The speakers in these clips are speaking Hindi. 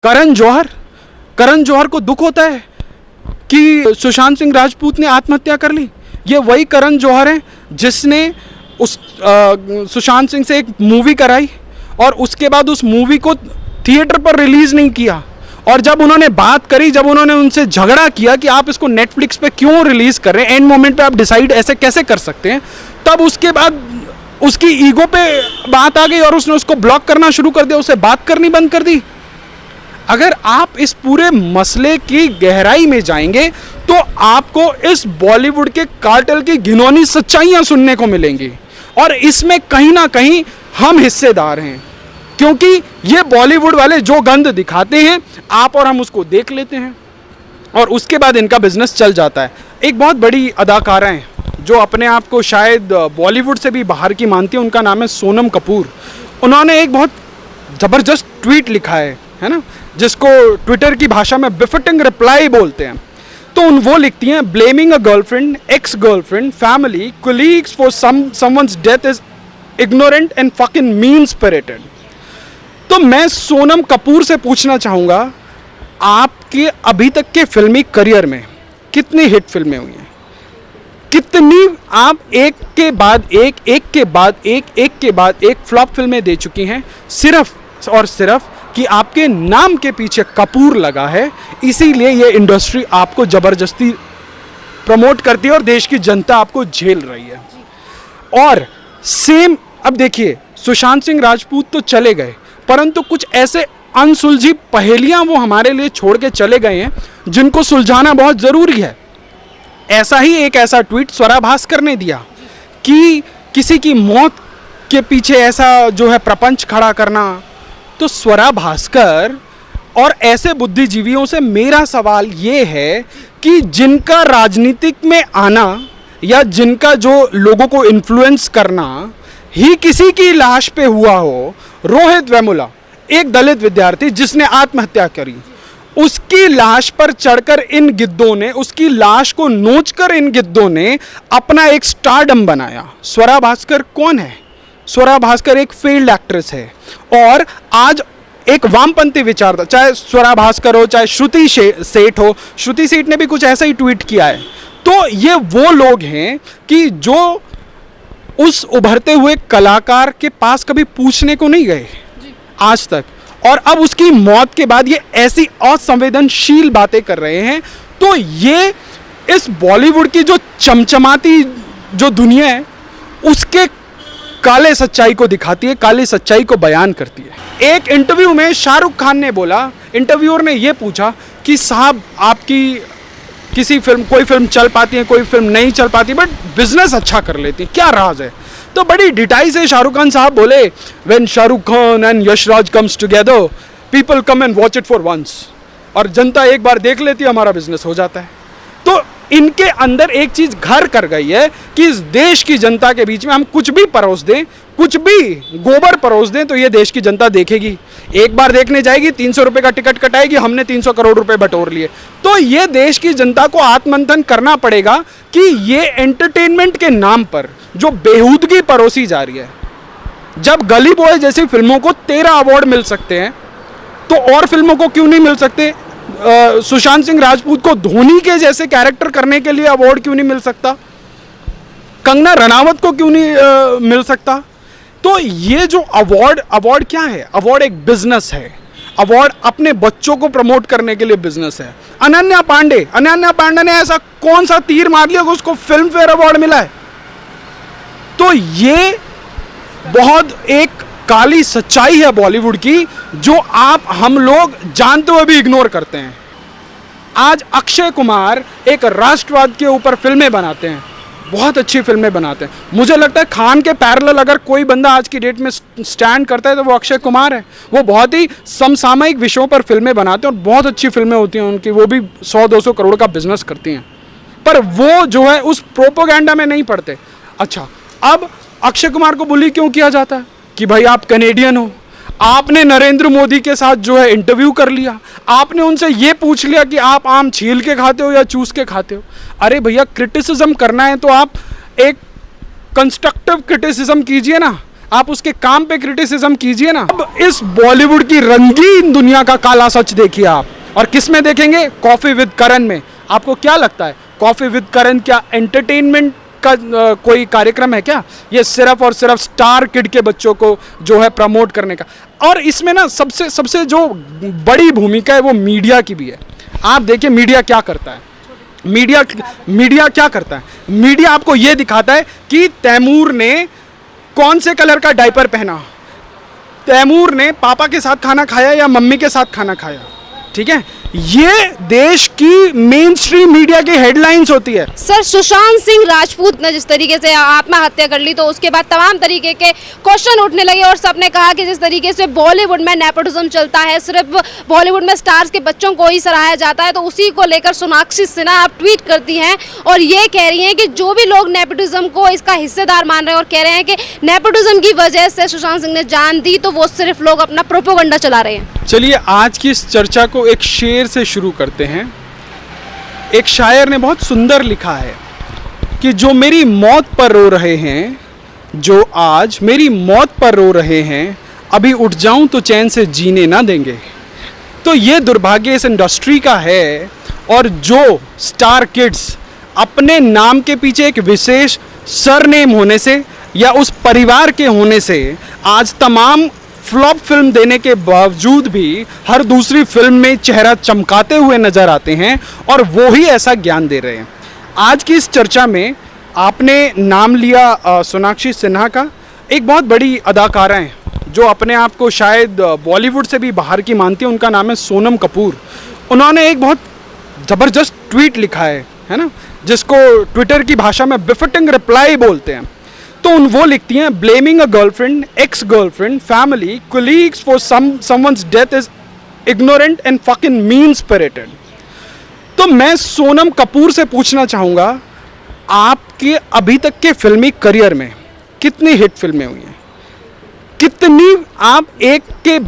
करण जौहर को दुख होता है कि सुशांत सिंह राजपूत ने आत्महत्या कर ली। ये वही करण जौहर है जिसने उस सुशांत सिंह से एक मूवी कराई और उसके बाद उस मूवी को थिएटर पर रिलीज़ नहीं किया। और जब उन्होंने बात करी, जब उन्होंने उनसे झगड़ा किया कि आप इसको नेटफ्लिक्स पे क्यों रिलीज़ कर रहे हैं, एंड मोमेंट पे आप डिसाइड ऐसे कैसे कर सकते हैं, तब उसके बाद उसकी ईगो पे बात आ गई और उसने उसको ब्लॉक करना शुरू कर दिया, उससे बात करनी बंद कर दी। अगर आप इस पूरे मसले की गहराई में जाएंगे तो आपको इस बॉलीवुड के कार्टेल की घिनौनी सच्चाइयां सुनने को मिलेंगी और इसमें कहीं ना कहीं हम हिस्सेदार हैं, क्योंकि ये बॉलीवुड वाले जो गंद दिखाते हैं आप और हम उसको देख लेते हैं और उसके बाद इनका बिजनेस चल जाता है। एक बहुत बड़ी अदाकारा हैं जो अपने आप को शायद बॉलीवुड से भी बाहर की मानती है, उनका नाम है सोनम कपूर। उन्होंने एक बहुत ज़बरदस्त ट्वीट लिखा है ना, जिसको ट्विटर की भाषा में बिफिटिंग रिप्लाई बोलते हैं। तो वो लिखती हैं, blaming a girlfriend, ex girlfriend, family, colleagues for someone's death is ignorant and fucking mean spirited. तो मैं सोनम कपूर से पूछना चाहूँगा, आपके अभी तक के फिल्मी करियर में कितनी हिट फिल्में हुई हैं, कितनी आप एक के बाद एक फ्लॉप फिल्में दे चुकी हैं, सिर्फ और सिर्फ कि आपके नाम के पीछे कपूर लगा है, इसीलिए ये इंडस्ट्री आपको ज़बरदस्ती प्रमोट करती है और देश की जनता आपको झेल रही है। और सेम अब देखिए, सुशांत सिंह राजपूत तो चले गए, परंतु कुछ ऐसे अनसुलझी पहेलियां वो हमारे लिए छोड़ के चले गए हैं जिनको सुलझाना बहुत ज़रूरी है। ऐसा ही एक ऐसा ट्वीट स्वरा भास्कर ने दिया कि किसी की मौत के पीछे ऐसा जो है प्रपंच खड़ा करना। तो स्वरा भास्कर और ऐसे बुद्धिजीवियों से मेरा सवाल ये है कि जिनका राजनीतिक में आना या जिनका जो लोगों को इन्फ्लुएंस करना ही किसी की लाश पे हुआ हो, रोहित वेमुला एक दलित विद्यार्थी जिसने आत्महत्या करी, उसकी लाश पर चढ़कर इन गिद्धों ने, उसकी लाश को नोचकर इन गिद्धों ने अपना एक स्टारडम बनाया। स्वरा भास्कर कौन है? स्वरा भास्कर एक फेल्ड एक्ट्रेस है और आज एक वामपंथी विचारधारा, चाहे स्वरा भास्कर हो चाहे श्रुति सेठ हो, श्रुति सेठ ने भी कुछ ऐसा ही ट्वीट किया है। तो ये वो लोग हैं कि जो उस उभरते हुए कलाकार के पास कभी पूछने को नहीं गए आज तक, और अब उसकी मौत के बाद ये ऐसी असंवेदनशील बातें कर रहे हैं। तो ये इस बॉलीवुड की जो चमचमाती जो दुनिया है उसके काले सच्चाई को दिखाती है, काली सच्चाई को बयान करती है। एक इंटरव्यू में शाहरुख खान ने बोला, इंटरव्यूअर ने ये पूछा कि साहब आपकी किसी फिल्म, कोई फिल्म चल पाती है, कोई फिल्म नहीं चल पाती, बट बिजनेस अच्छा कर लेती है, क्या राज है? तो बड़ी डिटाई से शाहरुख खान साहब बोले, when Shahrukh Khan and Yashraj comes together people come and watch it for once, और जनता एक बार देख लेती है, हमारा बिजनेस हो जाता है। तो इनके अंदर एक चीज घर कर गई है कि इस देश की जनता के बीच में हम कुछ भी परोस दें, कुछ भी गोबर परोस दें तो ये देश की जनता देखेगी, एक बार देखने जाएगी, 300 रुपए का टिकट कटाएगी, हमने 300 करोड़ रुपए बटोर लिए। तो ये देश की जनता को आत्ममंथन करना पड़ेगा कि ये एंटरटेनमेंट के नाम पर जो बेहूदगी परोसी जा रही है, जब गली बॉय जैसी फिल्मों को 13 अवार्ड मिल सकते हैं तो और फिल्मों को क्यों नहीं मिल सकते? सुशांत सिंह राजपूत को धोनी के जैसे कैरेक्टर करने के लिए अवार्ड क्यों नहीं मिल सकता? कंगना रनावत को क्यों नहीं मिल सकता? तो ये जो अवार्ड क्या है? अवार्ड एक बिजनेस है, अवार्ड अपने बच्चों को प्रमोट करने के लिए बिजनेस है। अनन्या पांडे ने ऐसा कौन सा तीर मार लिया कि उसको फिल्म फेयर अवार्ड मिला है? तो ये बहुत एक काली सच्चाई है बॉलीवुड की, जो हम लोग जानते हुए भी इग्नोर करते हैं। आज अक्षय कुमार एक राष्ट्रवाद के ऊपर फिल्में बनाते हैं, बहुत अच्छी फिल्में बनाते हैं। मुझे लगता है खान के पैरेलल अगर कोई बंदा आज की डेट में स्टैंड करता है तो वो अक्षय कुमार है। वो बहुत ही समसामयिक विषयों पर फिल्में बनाते हैं और बहुत अच्छी फिल्में होती हैं उनकी, वो भी 100-200 करोड़ का बिजनेस करती हैं, पर वो जो है उस प्रोपोगेंडा में नहीं पड़ते। अच्छा, अब अक्षय कुमार को बुली क्यों किया जाता है कि भाई आप कैनेडियन हो? आपने नरेंद्र मोदी के साथ जो है इंटरव्यू कर लिया, आपने उनसे ये पूछ लिया कि आप आम छील के खाते हो या चूस के खाते हो। अरे भैया, क्रिटिसिज्म करना है तो आप एक कंस्ट्रक्टिव क्रिटिसिज्म कीजिए ना। आप उसके काम पे क्रिटिसिज्म कीजिए ना। अब इस बॉलीवुड की रंगीन दुनिया का काला सच देखिए आप, और किस में देखेंगे? कॉफी विद करण में। आपको क्या लगता है कॉफी विद करण क्या एंटरटेनमेंट का कोई कार्यक्रम है क्या? ये सिर्फ और सिर्फ स्टार किड के बच्चों को जो है प्रमोट करने का। और इसमें ना सबसे सबसे जो बड़ी भूमिका है वो मीडिया की भी है। आप देखिए मीडिया क्या करता है। मीडिया क्या करता है? मीडिया आपको ये दिखाता है कि तैमूर ने कौन से कलर का डायपर पहना, तैमूर ने पापा के साथ खाना खाया या मम्मी के साथ खाना खाया। ठीक है, ये देश की मेन स्ट्रीम मीडिया की हेडलाइंस होती है। सर, सुशांत सिंह राजपूत ने जिस तरीके से आत्महत्या कर ली तो उसके बाद तमाम तरीके के क्वेश्चन उठने लगे और सबने कहा कि जिस तरीके से बॉलीवुड में नेपोटिज्म चलता है, सिर्फ बॉलीवुड में स्टार्स के बच्चों को ही सराहा जाता है, तो उसी को लेकर सोनाक्षी सिन्हा आप ट्वीट करती हैं और ये कह रही हैं कि जो भी लोग नेपोटिज्म को इसका हिस्सेदार मान रहे हैं और कह रहे हैं कि नेपोटिज्म की वजह से सुशांत सिंह ने जान दी, तो वो सिर्फ लोग अपना प्रोपेगेंडा चला रहे हैं। चलिए आज की इस चर्चा को एक शेर से शुरू करते हैं। एक शायर ने बहुत सुंदर लिखा है कि जो मेरी मौत पर रो रहे हैं, जो आज मेरी मौत पर रो रहे हैं, अभी उठ जाऊं तो चैन से जीने ना देंगे। तो ये दुर्भाग्य इस इंडस्ट्री का है। और जो स्टार किड्स अपने नाम के पीछे एक विशेष सरनेम होने से या उस परिवार के होने से आज तमाम फ्लॉप फिल्म देने के बावजूद भी हर दूसरी फिल्म में चेहरा चमकाते हुए नजर आते हैं और वो ही ऐसा ज्ञान दे रहे हैं। आज की इस चर्चा में आपने नाम लिया सोनाक्षी सिन्हा का। एक बहुत बड़ी अदाकारा हैं जो अपने आप को शायद बॉलीवुड से भी बाहर की मानती है, उनका नाम है सोनम कपूर। उन्होंने एक बहुत ज़बरदस्त ट्वीट लिखा है ना, जिसको ट्विटर की भाषा में बिफिटिंग रिप्लाई बोलते हैं। तो वो लिखती हैं, blaming a girlfriend, ex girlfriend, family, colleagues for someone's death is ignorant and fucking mean spirited. तो मैं सोनम कपूर से पूछना चाहूँगा, आपके अभी तक के फिल्मी करियर में कितनी हिट फिल्में हुई हैं? कितनी आप एक के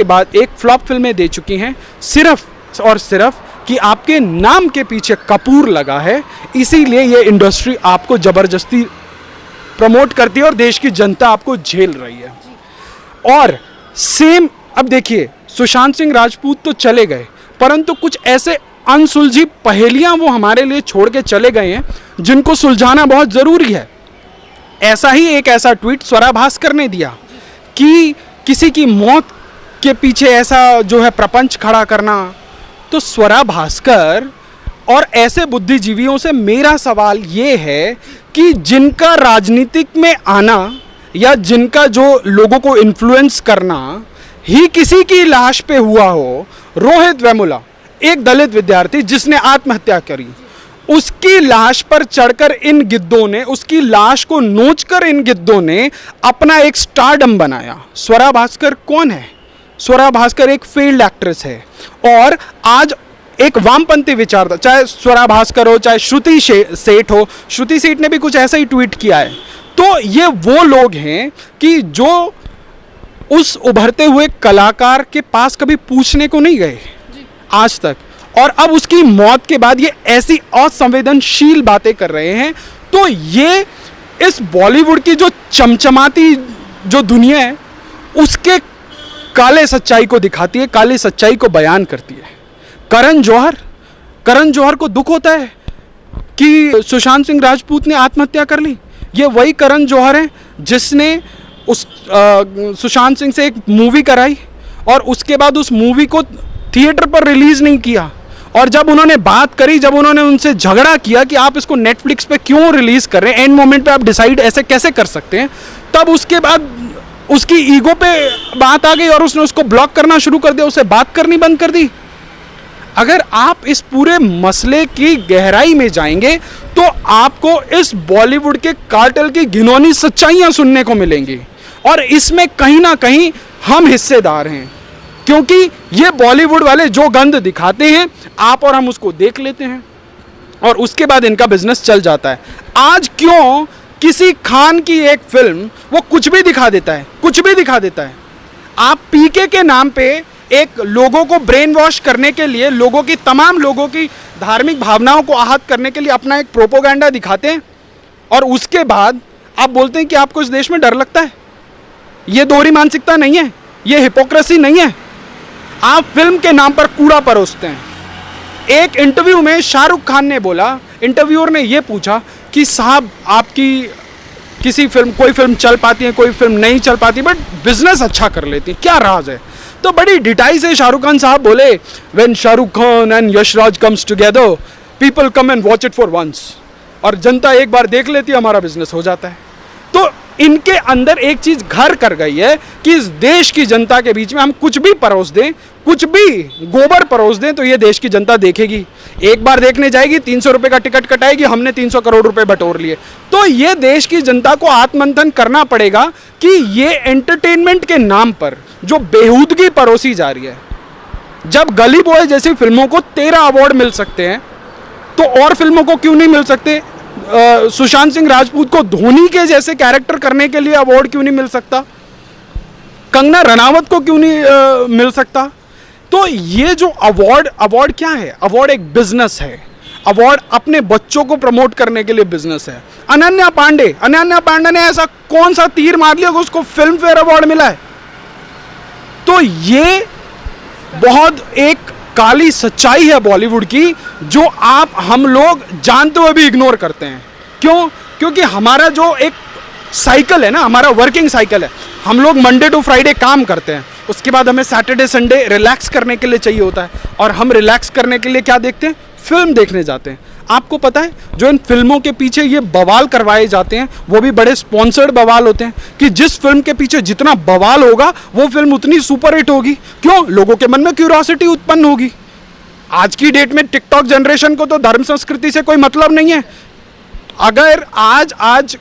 बाद एक फ्लॉप फिल्में दे चुकी हैं, सिर्फ और सिर्फ कि आपके नाम के पीछे कपूर लगा है। इसीलिए ये इंडस्ट्री आपको ज़बरदस्ती प्रमोट करती है और देश की जनता आपको झेल रही है। और सेम अब देखिए, सुशांत सिंह राजपूत तो चले गए, परंतु कुछ ऐसे अनसुलझी पहेलियां वो हमारे लिए छोड़ के चले गए हैं जिनको सुलझाना बहुत ज़रूरी है। ऐसा ही एक ऐसा ट्वीट स्वरा भास्कर ने दिया कि किसी की मौत के पीछे ऐसा जो है प्रपंच खड़ा करना। तो स्वरा भास्कर और ऐसे बुद्धिजीवियों से मेरा सवाल ये है कि जिनका राजनीतिक में आना या जिनका जो लोगों को इन्फ्लुएंस करना ही किसी की लाश पे हुआ हो, रोहित वेमुला एक दलित विद्यार्थी जिसने आत्महत्या करी, उसकी लाश पर चढ़कर इन गिद्धों ने, उसकी लाश को नोचकर इन गिद्धों ने अपना एक स्टारडम बनाया। स्वरा भास्कर कौन है? स्वरा भास्कर एक फेल्ड एक्ट्रेस है और आज एक वामपंथी विचारधारा, चाहे स्वरा भास्कर हो चाहे श्रुति सेठ हो, श्रुति सेठ ने भी कुछ ऐसा ही ट्वीट किया है। तो ये वो लोग हैं कि जो उस उभरते हुए कलाकार के पास कभी पूछने को नहीं गए आज तक, और अब उसकी मौत के बाद ये ऐसी असंवेदनशील बातें कर रहे हैं। तो ये इस बॉलीवुड की जो चमचमाती जो दुनिया है उसके काले सच्चाई को दिखाती है, काली सच्चाई को बयान करती है। करण जौहर को दुख होता है कि सुशांत सिंह राजपूत ने आत्महत्या कर ली। ये वही करण जौहर है जिसने उस सुशांत सिंह से एक मूवी कराई और उसके बाद उस मूवी को थिएटर पर रिलीज नहीं किया, और जब उन्होंने बात करी, जब उन्होंने उनसे झगड़ा किया कि आप इसको नेटफ्लिक्स पे क्यों रिलीज कर रहे हैं, एंड मोमेंट पे आप डिसाइड ऐसे कैसे कर सकते हैं, तब उसके बाद उसकी ईगो पे बात आ गई और उसने उसको ब्लॉक करना शुरू कर दिया, उसे बात करनी बंद कर दी। अगर आप इस पूरे मसले की गहराई में जाएंगे तो आपको इस बॉलीवुड के कार्टेल की घिनौनी सच्चाइयां सुनने को मिलेंगी, और इसमें कहीं ना कहीं हम हिस्सेदार हैं, क्योंकि ये बॉलीवुड वाले जो गंद दिखाते हैं आप और हम उसको देख लेते हैं और उसके बाद इनका बिजनेस चल जाता है। आज क्यों किसी खान की एक फिल्म वो कुछ भी दिखा देता है, आप पीके के नाम पे एक लोगों को ब्रेन वॉश करने के लिए, तमाम लोगों की धार्मिक भावनाओं को आहत करने के लिए अपना एक प्रोपोगेंडा दिखाते हैं, और उसके बाद आप बोलते हैं कि आपको इस देश में डर लगता है। ये दोहरी मानसिकता नहीं है, ये हिपोक्रेसी नहीं है। आप फिल्म के नाम पर कूड़ा परोसते हैं। एक इंटरव्यू में शाहरुख खान ने बोला, इंटरव्यूअर ने ये पूछा कि साहब आपकी किसी फिल्म, कोई फिल्म चल पाती है, कोई फिल्म नहीं चल पाती, बट बिजनेस अच्छा कर लेती है, क्या राज है? तो बड़ी डिटाई से शाहरुख खान साहब बोले, when Shahrukh Khan and Yashraj comes together people come and watch it for once, और जनता एक बार देख लेती है, हमारा बिजनेस हो जाता है। तो इनके अंदर एक चीज घर कर गई है कि इस देश की जनता के बीच में हम कुछ भी परोस दें, कुछ भी गोबर परोस दें, तो ये देश की जनता देखेगी, एक बार देखने जाएगी, 300 रुपए का टिकट कटाएगी, हमने 300 करोड़ रुपए बटोर लिए। तो ये देश की जनता को आत्ममंथन करना पड़ेगा कि ये एंटरटेनमेंट के नाम पर जो बेहूदगी परोसी जा रही है, जब गली बॉय जैसी फिल्मों को 13 अवार्ड मिल सकते हैं, तो और फिल्मों को क्यों नहीं मिल सकते? सुशांत सिंह राजपूत को धोनी के जैसे कैरेक्टर करने के लिए अवार्ड क्यों नहीं मिल सकता? कंगना रनावत को क्यों नहीं मिल सकता? तो ये जो अवार्ड क्या है? अवार्ड एक बिजनेस है। अवार्ड अपने बच्चों को प्रमोट करने के लिए बिजनेस है। अनन्या पांडे ने ऐसा कौन सा तीर मार लिया कि उसको फिल्म फेयर अवार्ड मिला है? तो ये बहुत एक काली सच्चाई है बॉलीवुड की, जो हम लोग जानते हुए भी इग्नोर करते हैं। क्यों? क्योंकि हमारा जो एक साइकिल है ना, हमारा वर्किंग साइकिल है, हम लोग मंडे टू फ्राइडे काम करते हैं, उसके बाद हमें सैटरडे संडे रिलैक्स करने के लिए चाहिए होता है, और हम रिलैक्स करने के लिए क्या देखते हैं? फिल्म देखने जाते हैं। आपको पता है जो इन फिल्मों के पीछे ये बवाल करवाए जाते हैं, वो भी बड़े स्पॉन्सर्ड बवाल होते हैं, कि जिस फिल्म के पीछे जितना बवाल होगा वो फिल्म उतनी सुपर हिट होगी। क्यों? लोगों के मन में क्यूरियोसिटी उत्पन्न होगी। आज की डेट में टिकटॉक जनरेशन को तो धर्म संस्कृति से कोई मतलब नहीं है। अगर आज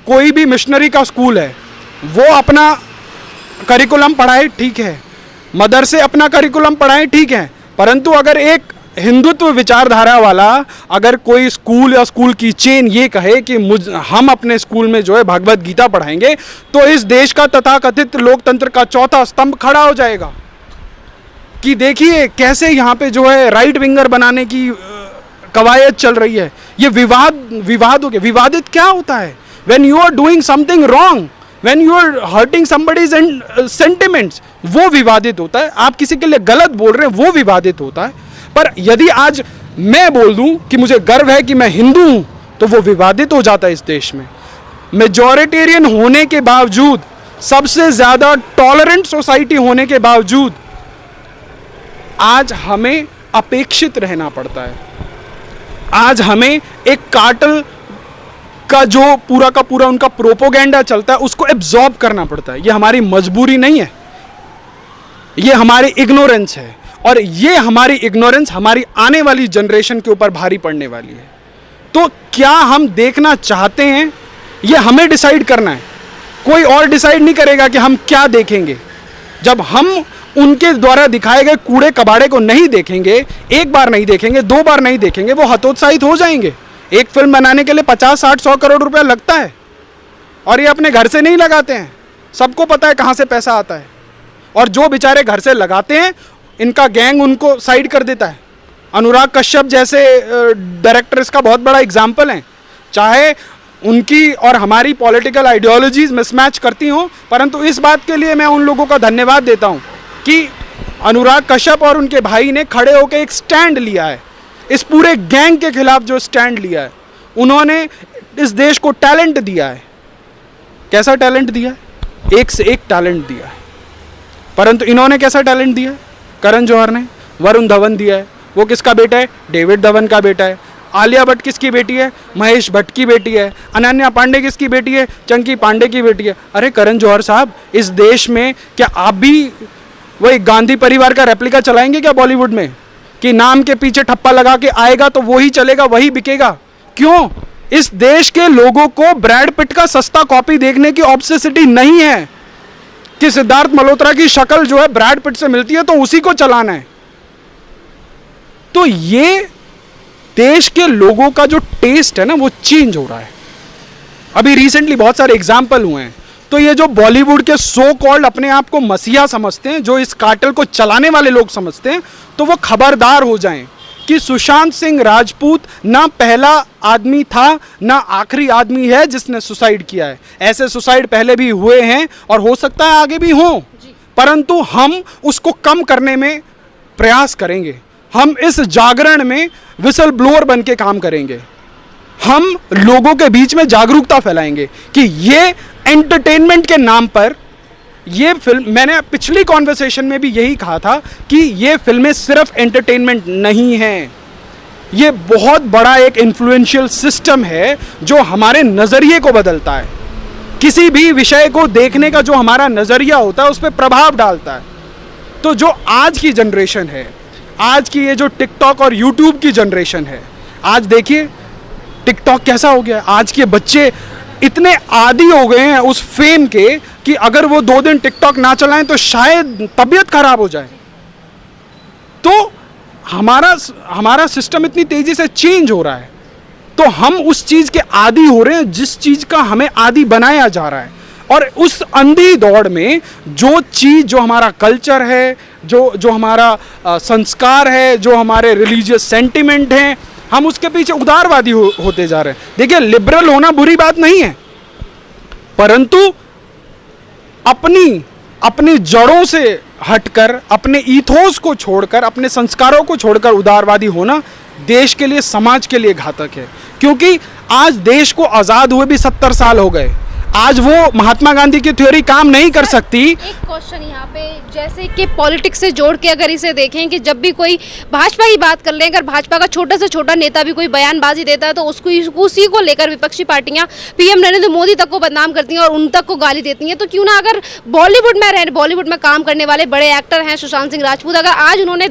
कोई भी मिशनरी का स्कूल है, वो अपना करिकुलम पढ़ाए, ठीक है, मदरसे अपना करिकुलम पढ़ाए, ठीक है, परंतु अगर एक हिंदुत्व विचारधारा वाला अगर कोई स्कूल या स्कूल की चेन ये कहे कि हम अपने स्कूल में जो है भगवत गीता पढ़ाएंगे, तो इस देश का तथाकथित लोकतंत्र का चौथा स्तंभ खड़ा हो जाएगा कि देखिए कैसे यहाँ पे जो है राइट विंगर बनाने की कवायद चल रही है। ये विवाद हो गया। विवादित क्या होता है? When you are doing something wrong, when you are hurting somebody's sentiments, वो विवादित होता है। आप किसी के लिए गलत बोल रहे हैं, वो विवादित होता है। पर यदि आज मैं बोल दूं कि मुझे गर्व है कि मैं हिंदू हूं, तो वो विवादित हो जाता है इस देश में। मेजॉरिटेरियन होने के बावजूद, सबसे ज्यादा टॉलरेंट सोसाइटी होने के बावजूद, आज हमें अपेक्षित रहना पड़ता है। आज हमें एक कार्टेल का जो पूरा का पूरा उनका प्रोपोगेंडा चलता है, उसको एब्जॉर्ब करना पड़ता है। ये हमारी मजबूरी नहीं है, ये हमारी इग्नोरेंस है, और ये हमारी इग्नोरेंस हमारी आने वाली जनरेशन के ऊपर भारी पड़ने वाली है। तो क्या हम देखना चाहते हैं, ये हमें डिसाइड करना है। कोई और डिसाइड नहीं करेगा कि हम क्या देखेंगे। जब हम उनके द्वारा दिखाए गए कूड़े कबाड़े को नहीं देखेंगे, एक बार नहीं देखेंगे, 2 बार नहीं देखेंगे, वो हतोत्साहित हो जाएंगे। एक फिल्म बनाने के लिए 50, 60, 100 करोड़ रुपया लगता है, और ये अपने घर से नहीं लगाते हैं। सबको पता है कहाँ से पैसा आता है, और जो बेचारे घर से लगाते हैं, इनका गैंग उनको साइड कर देता है। अनुराग कश्यप जैसे डायरेक्टर इसका बहुत बड़ा एग्जाम्पल हैं। चाहे उनकी और हमारी पॉलिटिकल आइडियोलॉजीज मिसमैच करती हों, परंतु इस बात के लिए मैं उन लोगों का धन्यवाद देता हूं कि अनुराग कश्यप और उनके भाई ने खड़े होकर एक स्टैंड लिया है, इस पूरे गैंग के खिलाफ जो स्टैंड लिया है। उन्होंने इस देश को टैलेंट दिया है। कैसा टैलेंट दिया है? एक से एक टैलेंट दिया है। परंतु इन्होंने कैसा टैलेंट दिया है? करण जौहर ने वरुण धवन दिया है। वो किसका बेटा है? डेविड धवन का बेटा है। आलिया भट्ट किसकी बेटी है? महेश भट्ट की बेटी है। अनन्या पांडे किसकी बेटी है? चंकी पांडे की बेटी है। अरे करण जौहर साहब, इस देश में क्या आप भी वही गांधी परिवार का रेप्लिका चलाएंगे क्या बॉलीवुड में, कि नाम के पीछे ठप्पा लगा के आएगा तो वही चलेगा, वही बिकेगा? क्यों? इस देश के लोगों को ब्रैड पिट का सस्ता कॉपी देखने की ऑब्सेसिटी नहीं है कि सिद्धार्थ मल्होत्रा की शक्ल जो है ब्रैड पिट से मिलती है तो उसी को चलाना है। तो ये देश के लोगों का जो टेस्ट है ना, वो चेंज हो रहा है। अभी रिसेंटली बहुत सारे एग्जाम्पल हुए हैं। तो ये जो बॉलीवुड के सो कॉल्ड अपने आप को मसीहा समझते हैं, जो इस कार्टेल को चलाने वाले लोग समझते हैं, तो वो खबरदार हो जाएं कि सुशांत सिंह राजपूत ना पहला आदमी था ना आखिरी आदमी है जिसने सुसाइड किया है। ऐसे सुसाइड पहले भी हुए हैं और हो सकता है आगे भी हों, परंतु हम उसको कम करने में प्रयास करेंगे। हम इस जागरण में विसल ब्लोअर बन के काम करेंगे। हम लोगों के बीच में जागरूकता फैलाएंगे कि ये एंटरटेनमेंट के नाम पर ये फिल्म, मैंने पिछली कॉन्वर्सेशन में भी यही कहा था कि ये फिल्में सिर्फ एंटरटेनमेंट नहीं हैं, ये बहुत बड़ा एक इन्फ्लुएंशियल सिस्टम है जो हमारे नज़रिए को बदलता है। किसी भी विषय को देखने का जो हमारा नज़रिया होता है उस पर प्रभाव डालता है। तो जो आज की जनरेशन है, आज की ये जो टिकटॉक और यूट्यूब की जनरेशन है, आज देखिए टिकटॉक कैसा हो गया है। आज के बच्चे इतने आदी हो गए हैं उस फेम के कि अगर वो 2 दिन टिकटॉक ना चलाएं तो शायद तबीयत खराब हो जाए। तो हमारा सिस्टम इतनी तेजी से चेंज हो रहा है, तो हम उस चीज़ के आदी हो रहे हैं जिस चीज़ का हमें आदी बनाया जा रहा है। और उस अंधी दौड़ में जो चीज़, जो हमारा कल्चर है, जो हमारा संस्कार है, जो हमारे रिलीजियस सेंटिमेंट हैं, हम उसके पीछे उदारवादी होते जा रहे हैं। देखिए, लिबरल होना बुरी बात नहीं है, परंतु अपनी जड़ों से हटकर, अपने ईथोस को छोड़कर, अपने संस्कारों को छोड़कर उदारवादी होना देश के लिए, समाज के लिए घातक है। क्योंकि आज देश को आज़ाद हुए भी 70 साल हो गए। आज वो महात्मा गांधी की थ्योरी काम नहीं कर सकती। एक क्वेश्चन यहाँ पे, जैसे कि पॉलिटिक्स से जोड़ के अगर इसे देखें कि जब भी कोई भाजपा की बात कर लें, अगर भाजपा का छोटा से छोटा नेता भी कोई बयानबाजी देता है तो उसी को लेकर विपक्षी पार्टियां पीएम नरेंद्र मोदी तक को बदनाम करती हैं और उन तक को गाली देती हैं। तो क्यों ना, अगर बॉलीवुड में काम करने वाले बड़े एक्टर हैं सुशांत सिंह राजपूत, अगर आज उन्होंने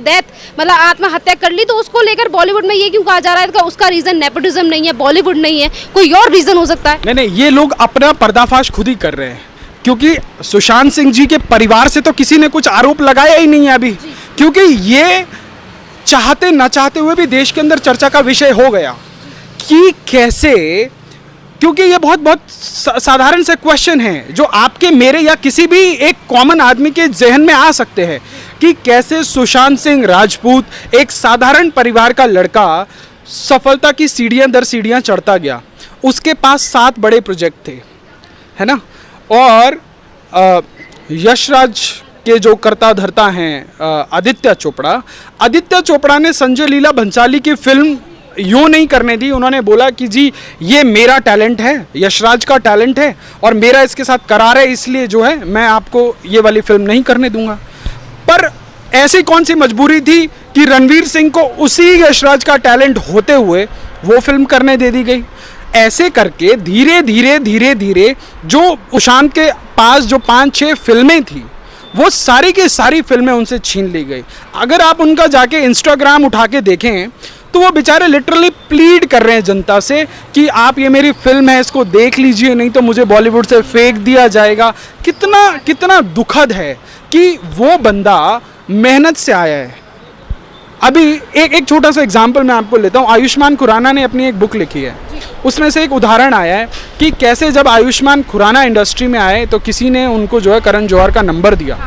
आत्महत्या कर ली तो उसको लेकर बॉलीवुड में ये क्यों कहा जा रहा है उसका रीजन नेपोटिज्म नहीं है, बॉलीवुड नहीं है, कोई और रीजन हो सकता है? नहीं, ये लोग अपना पर्दाफाश खुद ही कर रहे हैं। क्योंकि सुशांत सिंह जी के परिवार से तो किसी ने कुछ आरोप लगाया ही नहीं है अभी, क्योंकि ये चाहते न चाहते हुए भी देश के अंदर चर्चा का विषय हो गया कि कैसे, क्योंकि ये बहुत साधारण से क्वेश्चन है जो आपके, मेरे या किसी भी एक कॉमन आदमी के जहन में आ सकते हैं कि कैसे सुशांत सिंह राजपूत, एक साधारण परिवार का लड़का, सफलता की सीढ़ियां दर सीढ़ियां चढ़ता गया। उसके पास 7 बड़े प्रोजेक्ट थे, है ना, और यशराज के जो करता धरता हैं आदित्य चोपड़ा ने संजय लीला भंसाली की फिल्म यूँ नहीं करने दी। उन्होंने बोला कि जी ये मेरा टैलेंट है, यशराज का टैलेंट है और मेरा इसके साथ करार है, इसलिए जो है मैं आपको ये वाली फिल्म नहीं करने दूंगा। पर ऐसी कौन सी मजबूरी थी कि रणवीर सिंह को उसी यशराज का टैलेंट होते हुए वो फिल्म करने दे दी गई। ऐसे करके धीरे धीरे जो सुशांत के पास जो 5-6 फिल्में थी वो सारी की सारी फिल्में उनसे छीन ली गई। अगर आप उनका जाके इंस्टाग्राम उठा के देखें तो वो बेचारे लिटरली प्लीड कर रहे हैं जनता से कि आप ये मेरी फिल्म है, इसको देख लीजिए, नहीं तो मुझे बॉलीवुड से फेंक दिया जाएगा। कितना दुखद है कि वो बंदा मेहनत से आया है। अभी एक छोटा सा एग्जाम्पल मैं आपको लेता हूँ। आयुष्मान खुराना ने अपनी एक बुक लिखी है, उसमें से एक उदाहरण आया है कि कैसे जब आयुष्मान खुराना इंडस्ट्री में आए तो किसी ने उनको जो है करण जौहर का नंबर दिया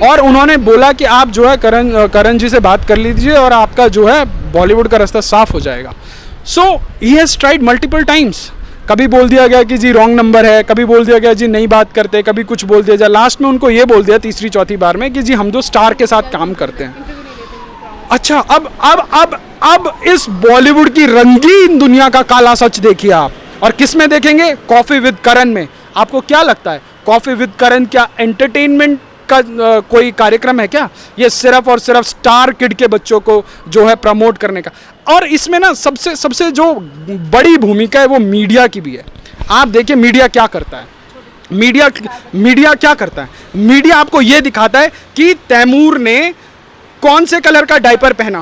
और उन्होंने बोला कि आप जो है करण जी से बात कर लीजिए और आपका जो है बॉलीवुड का रास्ता साफ हो जाएगा। So he has tried multiple times. कभी बोल दिया गया कि जी रॉन्ग नंबर है, कभी बोल दिया गया जी नहीं बात करते, कभी कुछ बोल दिया जाए। लास्ट में उनको ये बोल दिया तीसरी चौथी बार में कि जी हम तो स्टार के साथ काम करते हैं। अच्छा, अब इस बॉलीवुड की रंगीन दुनिया का काला सच देखिए आप, और किस में देखेंगे? कॉफी विद करण में। आपको क्या लगता है कॉफी विद करण क्या एंटरटेनमेंट का कोई कार्यक्रम है क्या? ये सिर्फ और सिर्फ स्टार किड के बच्चों को जो है प्रमोट करने का। और इसमें ना सबसे जो बड़ी भूमिका है वो मीडिया की भी है। आप देखिए मीडिया क्या करता है। मीडिया क्या करता है? मीडिया आपको ये दिखाता है कि तैमूर ने कौन से कलर का डायपर पहना,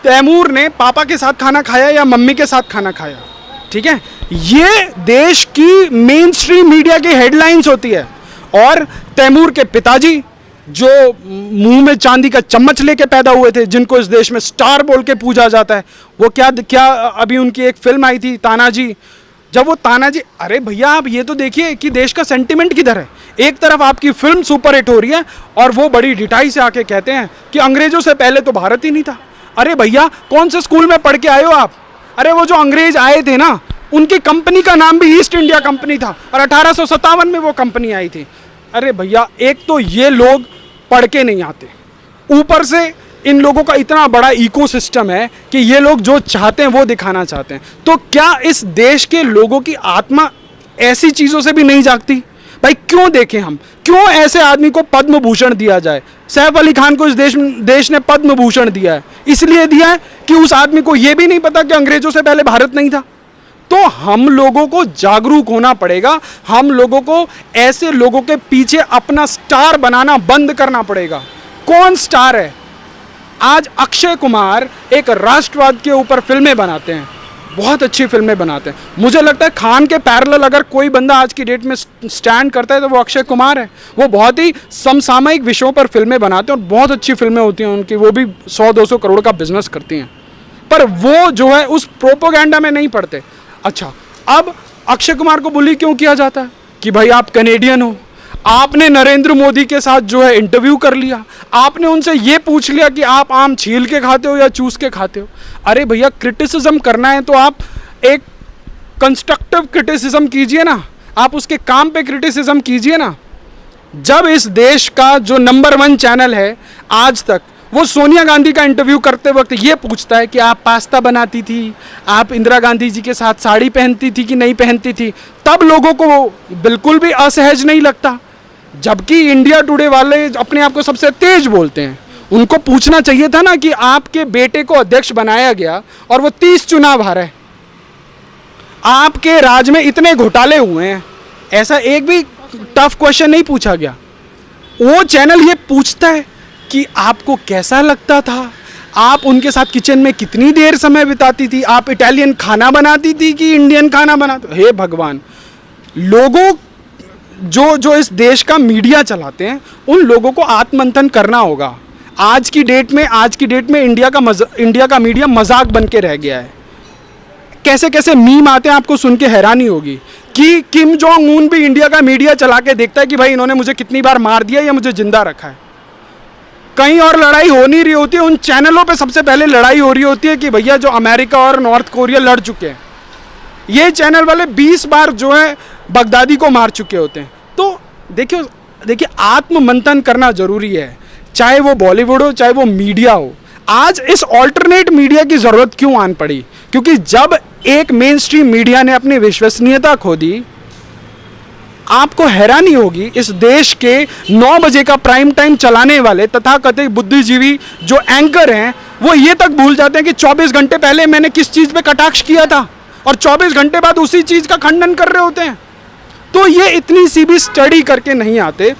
तैमूर ने पापा के साथ खाना खाया या मम्मी के साथ खाना खाया। ठीक है, ये देश की मेन स्ट्रीम मीडिया की हेडलाइंस होती है। और तैमूर के पिताजी जो मुंह में चांदी का चम्मच लेके पैदा हुए थे, जिनको इस देश में स्टार बोल के पूजा जाता है, वो क्या अभी उनकी एक फिल्म आई थी तानाजी। जब वो तानाजी, अरे भैया आप ये तो देखिए कि देश का सेंटिमेंट किधर है। एक तरफ आपकी फिल्म सुपर हिट हो रही है और वो बड़ी डिठाई से आके कहते हैं कि अंग्रेजों से पहले तो भारत ही नहीं था, अरे भैया कौन से स्कूल में पढ़ के आए हो आप? अरे वो जो अंग्रेज आए थे ना, उनकी कंपनी का नाम भी ईस्ट इंडिया कंपनी था और 1857 में वो कंपनी आई थी। अरे भैया एक तो ये लोग पढ़ के नहीं आते, ऊपर से इन लोगों का इतना बड़ा इकोसिस्टम है कि ये लोग जो चाहते हैं वो दिखाना चाहते हैं। तो क्या इस देश के लोगों की आत्मा ऐसी चीज़ों से भी नहीं जागती? भाई क्यों देखें हम, क्यों ऐसे आदमी को पद्म भूषण दिया जाए? सैफ अली खान को इस देश ने पद्म भूषण दिया है, इसलिए दिया है कि उस आदमी को यह भी नहीं पता कि अंग्रेजों से पहले भारत नहीं था। तो हम लोगों को जागरूक होना पड़ेगा, हम लोगों को ऐसे लोगों के पीछे अपना स्टार बनाना बंद करना पड़ेगा। कौन स्टार है? आज अक्षय कुमार एक राष्ट्रवाद के ऊपर फिल्में बनाते हैं, बहुत अच्छी फिल्में बनाते हैं। मुझे लगता है खान के पैरेलल अगर कोई बंदा आज की डेट में स्टैंड करता है तो वो अक्षय कुमार है। वो बहुत ही समसामयिक विषयों पर फिल्में बनाते हैं और बहुत अच्छी फिल्में होती हैं उनकी, वो भी 100-200 करोड़ का बिजनेस करती हैं। पर वो जो है उस प्रोपोगेंडा में नहीं पड़ते। अच्छा, अब अक्षय कुमार को बुली क्यों किया जाता है कि भाई आप कैनेडियन हो, आपने नरेंद्र मोदी के साथ जो है इंटरव्यू कर लिया, आपने उनसे ये पूछ लिया कि आप आम छील के खाते हो या चूस के खाते हो। अरे भैया क्रिटिसिज्म करना है तो आप एक कंस्ट्रक्टिव क्रिटिसिज्म कीजिए ना, आप उसके काम पे क्रिटिसिज्म कीजिए ना। जब इस देश का जो नंबर 1 चैनल है आज तक, वो सोनिया गांधी का इंटरव्यू करते वक्त ये पूछता है कि आप पास्ता बनाती थी, आप इंदिरा गांधी जी के साथ साड़ी पहनती थी कि नहीं पहनती थी, तब लोगों को बिल्कुल भी असहज नहीं लगता। जबकि इंडिया टुडे वाले अपने आप को सबसे तेज बोलते हैं, उनको पूछना चाहिए था ना कि आपके बेटे को अध्यक्ष बनाया गया और वो 30 चुनाव हारा है, आपके राज में इतने घोटाले हुए हैं, ऐसा एक भी टफ क्वेश्चन नहीं पूछा गया। वो चैनल ये पूछता है कि आपको कैसा लगता था, आप उनके साथ किचन में कितनी देर समय बिताती थी, आप इटालियन खाना बनाती थी कि इंडियन खाना बनाते। हे भगवान, लोगों जो इस देश का मीडिया चलाते हैं उन लोगों को आत्ममंथन करना होगा। आज की डेट में इंडिया का मीडिया मजाक बन के रह गया है। कैसे कैसे मीम आते हैं, आपको सुन के हैरानी होगी कि किम जोंग उन भी इंडिया का मीडिया चला के देखता है कि भाई इन्होंने मुझे कितनी बार मार दिया या मुझे जिंदा रखा है। कहीं और लड़ाई हो नहीं रही होती है, उन चैनलों पे सबसे पहले लड़ाई हो रही होती है कि भैया जो अमेरिका और नॉर्थ कोरिया लड़ चुके हैं, ये चैनल वाले 20 बार जो है बगदादी को मार चुके होते हैं। तो देखिए आत्म मंथन करना जरूरी है, चाहे वो बॉलीवुड हो चाहे वो मीडिया हो। आज इस ऑल्टरनेट मीडिया की जरूरत क्यों आन पड़ी? क्योंकि जब एक मेन स्ट्रीम मीडिया ने अपनी विश्वसनीयता खो दी, आपको हैरानी होगी इस देश के 9 बजे का प्राइम टाइम चलाने वाले तथाकथित बुद्धिजीवी जो एंकर हैं, वो ये तक भूल जाते हैं कि 24 घंटे पहले मैंने किस चीज पे कटाक्ष किया था और 24 घंटे बाद उसी चीज का खंडन कर रहे होते हैं। तो ये इतनी सी भी स्टडी करके नहीं आते,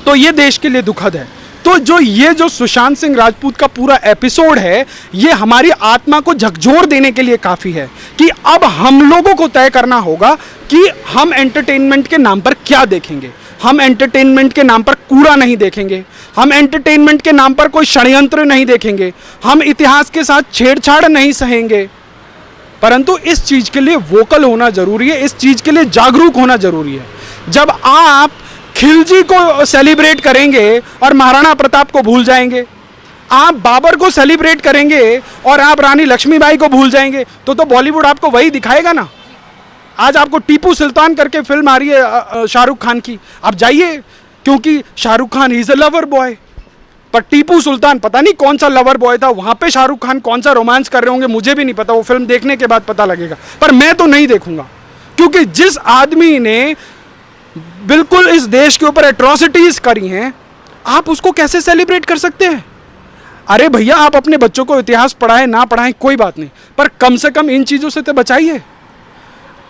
तो ये देश के लिए दुखद है। तो जो सुशांत सिंह राजपूत का पूरा एपिसोड है, ये हमारी आत्मा को झकझोर देने के लिए काफ़ी है कि अब हम लोगों को तय करना होगा कि हम एंटरटेनमेंट के नाम पर क्या देखेंगे। हम एंटरटेनमेंट के नाम पर कूड़ा नहीं देखेंगे, हम एंटरटेनमेंट के नाम पर कोई षड्यंत्र नहीं देखेंगे, हम इतिहास के साथ छेड़छाड़ नहीं सहेंगे। परंतु इस चीज़ के लिए वोकल होना जरूरी है, इस चीज़ के लिए जागरूक होना जरूरी है। जब आप खिलजी को सेलिब्रेट करेंगे और महाराणा प्रताप को भूल जाएंगे, आप बाबर को सेलिब्रेट करेंगे और आप रानी लक्ष्मीबाई को भूल जाएंगे, तो बॉलीवुड आपको वही दिखाएगा ना। आज आपको टीपू सुल्तान करके फिल्म आ रही है शाहरुख खान की, आप जाइए, क्योंकि Shahrukh Khan is a lover boy. पर टीपू सुल्तान पता नहीं कौन सा लवर बॉय था, वहां पे शाहरुख खान कौन सा रोमांस कर रहे होंगे मुझे भी नहीं पता, वो फिल्म देखने के बाद पता लगेगा। पर मैं तो नहीं देखूंगा, क्योंकि जिस आदमी ने बिल्कुल इस देश के ऊपर एट्रॉसिटीज करी हैं, आप उसको कैसे सेलिब्रेट कर सकते हैं? अरे भैया, आप अपने बच्चों को इतिहास पढ़ाएं ना पढ़ाएं कोई बात नहीं, पर कम से कम इन चीजों से तो बचाइए।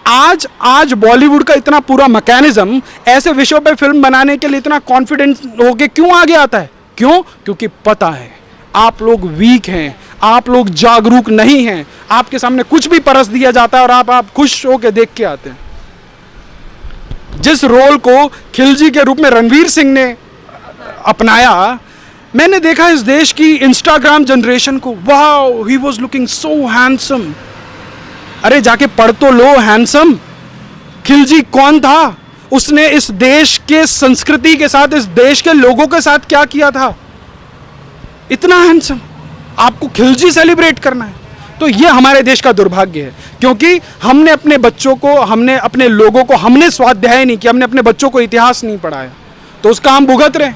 आज बॉलीवुड का इतना पूरा मैकेनिज्म ऐसे विषयों पे फिल्म बनाने के लिए इतना कॉन्फिडेंस होके क्यों आगे आता है? क्यों? क्योंकि पता है आप लोग वीक हैं, आप लोग जागरूक नहीं हैं, आपके सामने कुछ भी परस दिया जाता है और आप खुश होकर देख के आते हैं। जिस रोल को खिलजी के रूप में रणवीर सिंह ने अपनाया, मैंने देखा इस देश की इंस्टाग्राम जनरेशन को, wow he was looking so handsome. अरे जाके पढ़ तो लो, हैंडसम खिलजी कौन था? उसने इस देश के संस्कृति के साथ, इस देश के लोगों के साथ क्या किया था? इतना हैंडसम। आपको खिलजी सेलिब्रेट करना है। तो ये हमारे देश का दुर्भाग्य है, क्योंकि हमने अपने बच्चों को, हमने अपने लोगों को, हमने स्वाध्याय नहीं किया, हमने अपने बच्चों को इतिहास नहीं पढ़ाया, तो उसका हम भुगत रहे।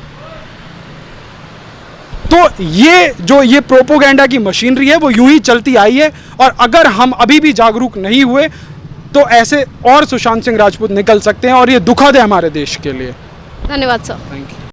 तो ये प्रोपोगेंडा की मशीनरी है वो यूं ही चलती आई है, और अगर हम अभी भी जागरूक नहीं हुए तो ऐसे और सुशांत सिंह राजपूत निकल सकते हैं, और ये दुखद है हमारे देश के लिए। धन्यवाद सर। Thank you.